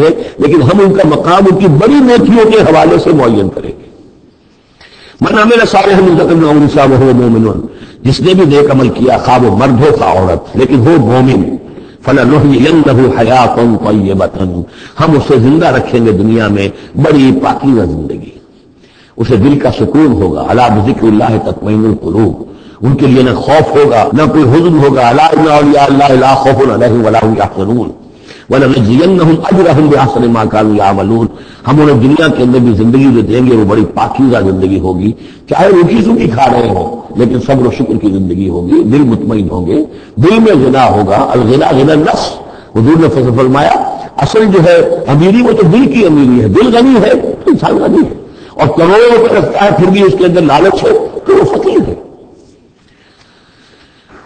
ہے، لیکن ہم ان کا مقام ان کی بڑی نیکیوں کے حوالے سے معین کریں گے۔ من عمل صالحا من ذکر او انثى وهو مؤمن، جس نے بھی نیک عمل کیا خواہ وہ مرد ہو خواہ عورت لیکن ہو مومن، فلنحيينه حیاۃ طیبۃ، ہم اسے زندہ رکھیں گے دنیا میں بڑی پاکیزہ زندگی، اسے دل کا سکون ہوگا۔ الا بذکر اللہ تطمئن القلوب، ان کے لیے نہ خوف ہوگا نہ کوئی حزن ہوگا۔ الا ان اولیاء اللہ لا خوف علیہم ولا هم يحزنون وَلَنَجْزِيَنَّهُمْ أَجْرَهُمْ بِأَحْسَنِ مَا كَانُوا يَعْمَلُونَ، ہم انہیں دنیا کے اندر بھی زندگی جو دیں گے وہ بڑی پاکیزہ زندگی ہوگی، چاہے روٹی سوکھی کھا رہے ہوں لیکن صبر و شکر کی زندگی ہوگی، دل مطمئن ہوں گے، دل میں غنا ہوگا۔ الغنا غنا النفس، حضور نے فرمایا اصل جو ہے امیری وہ تو دل کی امیری ہے، دل غنی ہے تو انسان غنی ہے، اور کروڑوں روپے رکھتا ہے پھر بھی اس کے اندر لالچ ہے تو وہ فقیر ہے۔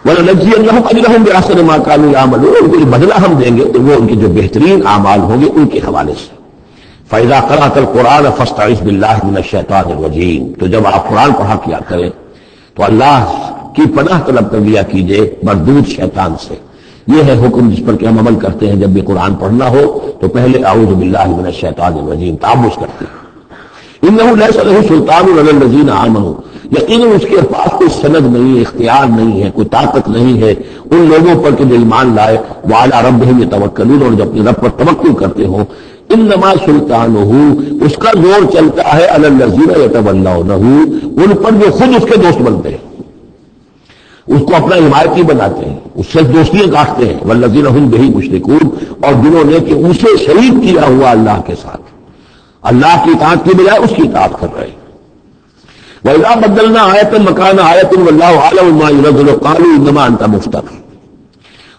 وَلَنَجْزِيَنَّهُمْ أَجْرَهُمْ بِأَحْسَنِ مَا كَانُوا يَعْمَلُونَ، ان کو بدلہ ہم دیں گے تو وہ ان کے جو بہترین اعمال ہوں گے ان کے حوالے سے۔ فَإِذَا قَرَأْتَ الْقُرْآنَ فَاسْتَعِذْ بِاللَّهِ مِنَ الشَّيْطَانِ الرَّجِيمِ، تو جب آپ قرآن پڑھا کیا کریں تو اللہ کی پناہ طلب کر لیا کیجئے مردود شیطان سے۔ یہ ہے حکم جس پر کہ ہم عمل کرتے ہیں، جب بھی قرآن پڑھنا ہو تو پہلے اعوذ باللہ من الشیطان الرجیم تعوذ کرتے ہیں۔ انہ لیس لہ سلطان علی الذین آمنوا، یقیناً اس کے پاس کوئی سند نہیں، اختیار نہیں ہے، کوئی طاقت نہیں ہے ان لوگوں پر کہ جو ایمان لائے، وعلی ربہم یتوکلون، اور جو اپنے رب پر توکل کرتے ہوں۔ انما سلطانہ، اس کا زور چلتا ہے علی الذین یتولونہ، ان پر جو خود اس کے دوست بنتے ہیں، اس کو اپنا حمایتی بناتے ہیں، اس سے دوستیاں کاٹتے ہیں، والذین ھم بہ مشرکون، اور جنہوں نے کہ اسے شریک کیا ہوا اللہ کے ساتھ، اللہ کی اطاعت کی بجائے اس کی اطاعت کر رہے ہیں۔ وَإِذَا بَدَّلْنَا آیَةً مَكَانَ آیَةٍ وَاللَّهُ أَعْلَمُ بِمَا يُنَزِّلُ قَالُوا إِنَّمَا أَنْتَ مُفْتَرٍ،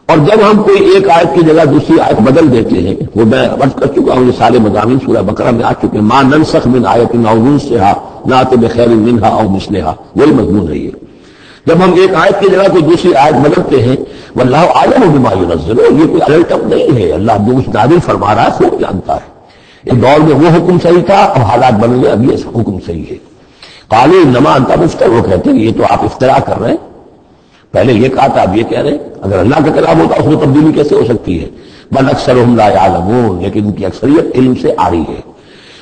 اور جب ہم کوئی ایک آیت کی جگہ دوسری آیت بدل دیتے ہیں، وہ میں عرض کر چکا ہوں، یہ سارے مضامین سورہ بقرہ میں آ چکے ہیں، مَا نَنسَخْ مِنْ آیَةٍ أَوْ نُنسِهَا نَأْتِ بِخَيْرٍ مِنْهَا أَوْ مِثْلِهَا، وہی مضمون ہے یہ۔ جب ہم ایک آیت کی جگہ کوئی دوسری آیت بدلتے ہیں، واللہ اعلم بما ينزل، یہ کوئی الٹم نہیں ہے، اللہ جو کچھ نازل فرما رہا ہے خوب جانتا ہے۔ ایک دور میں وہ حکم صحیح تھا، اب حالات بدل گئے، اب یہ حکم صحیح ہے۔ قالوا انما انت مفتر، وہ کہتے ہیں یہ تو آپ افترا کر رہے ہیں، پہلے یہ کہا تھا اب یہ کہہ رہے ہیں، اگر اللہ کا کلام ہوتا اس میں تبدیلی کیسے ہو سکتی ہے؟ بل اکثرهم لا يعلمون، لیکن ان کی اکثریت علم سے آ رہی ہے۔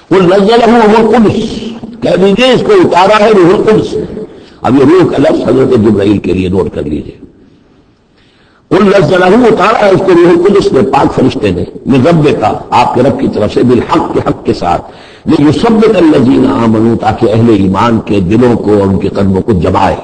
قل نزله روح القدس، کہہ دیجیے اس کو اتارا ہے روح القدس۔ اب یہ روح کا لفظ حضرت جبرائیل کے لیے نوٹ کر لیجیے۔ قل نزله، اتارا ہے اس کو روح القدس نے، پاک فرشتے نے، من ربک، آپ کے رب کی طرف سے، بالحق، کے حق کے ساتھ، لیثبت الذین آمنوا، تاکہ اہل ایمان کے دلوں کو اور ان کے قلبوں کو جمائے۔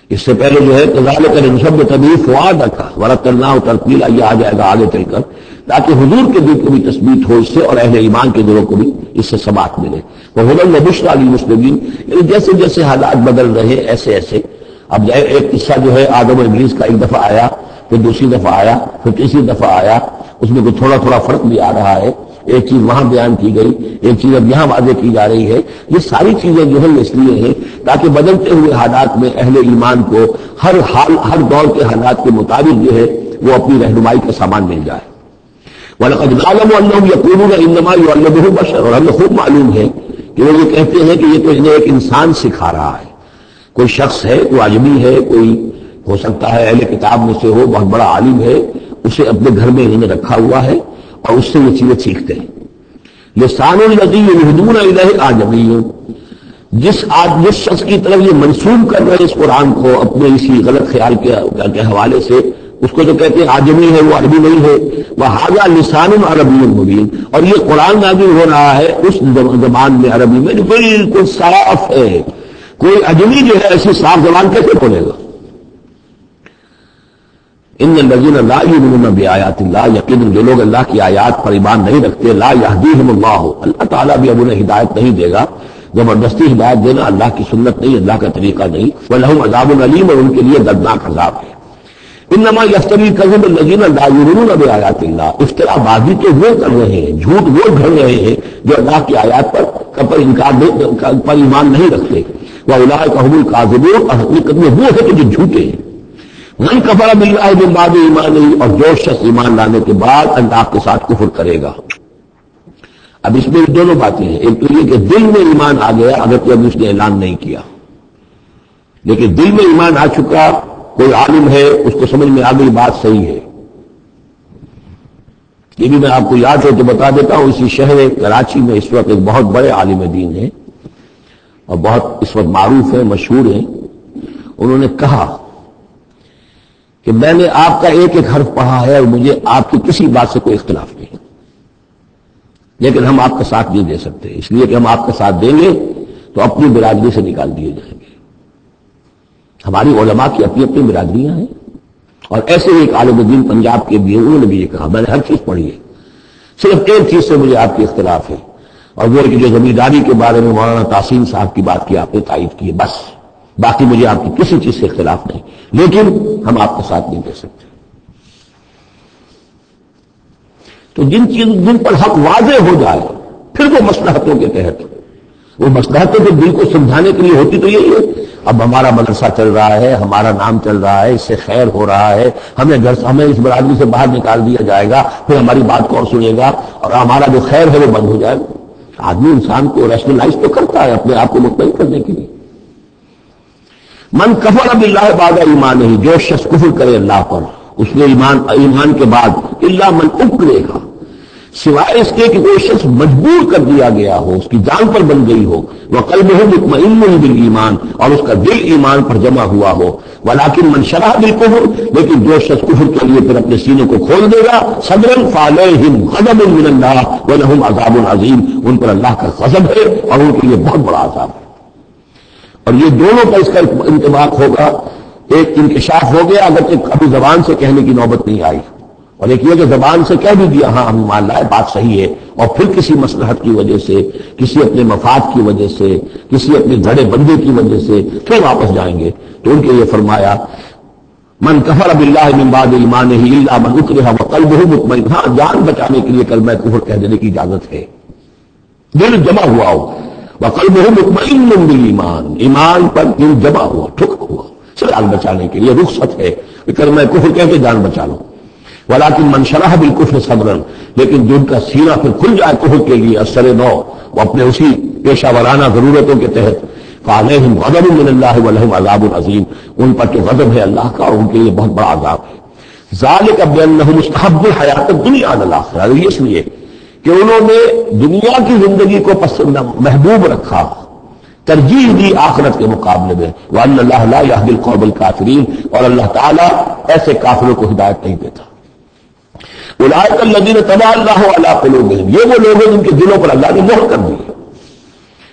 اس سے پہلے جو ہے کذالک لنثبت بہ فؤادک ورتلناہ ترتیلا، یہ آ جائے گا آگے چل کر، تاکہ حضور کے دل کو بھی تثبیت ہو اس سے اور اہل ایمان کے دلوں کو بھی اس سے ثبات ملے۔ وہدی وبشریٰ للمسلمین، یعنی جیسے جیسے حالات بدل رہے ایسے ایسے، اب ایک قصہ جو ہے آدم و ابلیس کا ایک دفعہ آیا، پھر دوسری دفعہ آیا، پھر تیسری دفعہ آیا، اس میں کوئی تھوڑا تھوڑا فرق بھی آ رہا ہے، ایک چیز وہاں بیان کی گئی، ایک چیز اب یہاں واضح کی جا رہی ہے۔ یہ ساری چیزیں جو ہے اس لیے ہیں تاکہ بدلتے ہوئے حالات میں اہل ایمان کو ہر حال، ہر دور کے حالات کے مطابق جو ہے وہ اپنی رہنمائی کا سامان مل جائے۔ وَلَقَدْ نَعْلَمُ أَنَّهُمْ يَقُولُونَ إِنَّمَا يُعَلِّمُهُ بَشَرٌ، اور ہمیں خوب معلوم ہے کہ وہ یہ کہتے ہیں کہ یہ تو انہیں ایک انسان سکھا رہا ہے، کوئی شخص ہے، کوئی عجمی ہے، کوئی ہو سکتا ہے اہل کتاب میں سے ہو، بہت بڑا عالم ہے، اسے اپنے گھر میں انہوں نے رکھا ہوا ہے اور اس سے یہ چیزیں سیکھتے ہیں۔ لسان الذی یلحدون الیہ اعجمی، جس شخص کی طرف یہ منسوب کر رہے اس قرآن کو اپنے اسی غلط خیال کے حوالے سے، اس کو جو کہتے ہیں عجمی ہے وہ عربی نہیں ہے، وہذا لسان عربی مبین، اور یہ قرآن نازل ہو رہا ہے اس زبان میں عربی میں جو بالکل صاف ہے، کوئی عجمی جو ہے ایسی صاف زبان کیسے بولے گا؟ ان الذین لا یؤمنون بآیات اللہ، یقیناً جو لوگ اللہ کی آیات پر ایمان نہیں رکھتے، لا یہدیہم اللہ، اللہ تعالیٰ بھی اب انہیں ہدایت نہیں دے گا، زبردستی ہدایت دینا اللہ کی سنت نہیں، اللہ کا طریقہ نہیں۔ وَلَهُمْ عَذَابٌ عَلِيمٌ، اور ان کے لیے دردناک عذاب ہے۔ انما یفتری الکذب الذین لا یؤمنون بآیات اللہ، افترا بازی تو وہ کر رہے ہیں، جھوٹ وہ گھڑ رہے ہیں جو اللہ کی آیات پر انکار پر ایمان نہیں رکھتے۔ وَأُولَٰئِکَ هُمُ الْكَاذِبُونَ، اور حقیقت میں وہ ہے کہ جو جھوٹے ہیں۔ من کفر باللہ من بعد ایمانہ، اور جو شخص ایمان لانے کے بعد اللہ کے ساتھ کفر کرے گا۔ اب اس میں دونوں باتیں ہیں، ایک تو یہ کہ دل میں ایمان آ گیا اگر تو ابھی اس نے اعلان نہیں کیا، لیکن دل میں ایمان آ چکا، کوئی عالم ہے اس کو سمجھ میں آ گئی بات صحیح ہے، یہ بھی میں آپ کو یاد ہو تو بتا دیتا ہوں، اسی شہر کراچی میں اس وقت ایک بہت بڑے عالم دین ہیں اور بہت اس وقت معروف ہیں، مشہور ہیں. انہوں نے کہا کہ میں نے آپ کا ایک ایک حرف پڑھا ہے اور مجھے آپ کی کسی بات سے کوئی اختلاف نہیں، لیکن ہم آپ کا ساتھ نہیں دے سکتے، اس لیے کہ ہم آپ کا ساتھ دیں گے تو اپنی برادری سے نکال دیے جائیں گے. ہماری علماء کی اپنی اپنی برادریاں ہیں، اور ایسے ایک عالم دین پنجاب کے بھی انہوں نے بھی یہ کہا، میں نے ہر چیز پڑھی ہے، صرف ایک چیز سے مجھے آپ کے اختلاف ہے، اور وہ کہ جو زمینداری کے بارے میں مولانا تحسین صاحب کی بات کی آپ نے تائید کی ہے، بس باقی مجھے آپ کی کسی چیز سے اختلاف نہیں، لیکن ہم آپ کا ساتھ نہیں دے سکتے. تو جن پر حق واضح ہو جائے پھر وہ مصلحتوں کے تحت، وہ مصلحتیں جو دل کو سمجھانے کے لیے ہوتی تو یہی ہے. اب ہمارا مدرسہ چل رہا ہے، ہمارا نام چل رہا ہے، اس سے خیر ہو رہا ہے، ہمیں اس برادری سے باہر نکال دیا جائے گا، پھر ہماری بات کون سنے گا، اور ہمارا جو خیر ہے وہ بند ہو جائے گا. آدمی انسان کو ریشنلائز تو کرتا ہے اپنے آپ کو مطمئن کرنے کے لیے. من کفر باللہ بعد ایمان ہی، جو شخص کفر کرے اللہ پر اس نے ایمان کے بعد، الا من اکرہ، سوائے اس کے کہ کوئی شخص مجبور کر دیا گیا ہو، اس کی جان پر بن گئی ہو، وقلبہ مطمئن بالایمان، اور اس کا دل ایمان پر جمع ہوا ہو، ولکن من شرح بالکفر، لیکن جو شخص کفر کے لیے پھر اپنے سینے کو کھول دے گا، صدرا فعلیہم غضب من اللہ ولہم عذاب عظیم، ان پر اللہ کا غضب ہے اور ان کے لیے بہت بڑا عذاب ہے. اور یہ دونوں کا اس کا انطباق ہوگا. ایک انکشاف ہو گیا اگرچہ ابھی زبان سے کہنے کی نوبت نہیں آئی، اور ایک یہ کہ زبان سے کہہ بھی دیا ہاں ہم مان لائے بات صحیح ہے، اور پھر کسی مصلحت کی وجہ سے، کسی اپنے مفاد کی وجہ سے، کسی اپنے گھڑے بندے کی وجہ سے پھر واپس جائیں گے. تو ان کے لیے فرمایا من کفر باللہ من بعد ایمانہ الا من اکرہ وقلبہ مطمئن، ہاں جان بچانے کے لیے کلمہ کفر کہہ دینے کی اجازت ہے، دل جمع ہوا ہو، وقلبہ مطمئن بالایمان، ایمان پر دل جمع ہوا، ٹھکا ہوا، جان بچانے کے لیے رخصت ہے کہ کلمہ کفر کہہ کے جان بچا لو. ولکن من شرح بالکفر صدرا، لیکن جن کا سینہ پھر کھل جائے کفر کے لیے اثر نو، وہ اپنے اسی پیشہ ورانہ ضرورتوں کے تحت، فعلیہم غضب من اللہ ولہم عذاب عظیم، ان پر تو غضب ہے اللہ کا اور ان کے لیے بہت بڑا عذاب ہے. ذالک بانہم مستحب الحیات الدنیا علی الاخرہ، اس لیے کہ انہوں نے دنیا کی زندگی کو پسند محبوب رکھا، ترجیح دی آخرت کے مقابلے میں. وان اللہ لا یہدی القوم الکافرین، اور اللہ تعالیٰ ایسے کافروں کو ہدایت نہیں دیتا. اولئک الذین طبع اللہ علی قلوبہم، یہ وہ لوگ ہیں جن کے دلوں پر اللہ نے مہر کر دی ہے،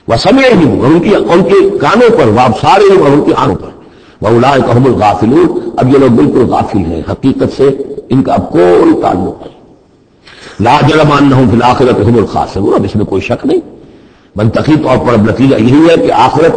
وسمعہم، اور ان کے کانوں پر، وابصارہم، اور ان کی آنکھوں پر. واولئک هم الغافلون، اب یہ لوگ بالکل غافل ہیں، حقیقت سے ان کا اب کوئی تعلق نہیں. لا جرم انہم فی الآخرۃ هم الخاسرون، اب اس میں کوئی شک نہیں، منطقی طور پر اب نتیجہ یہی ہے کہ آخرت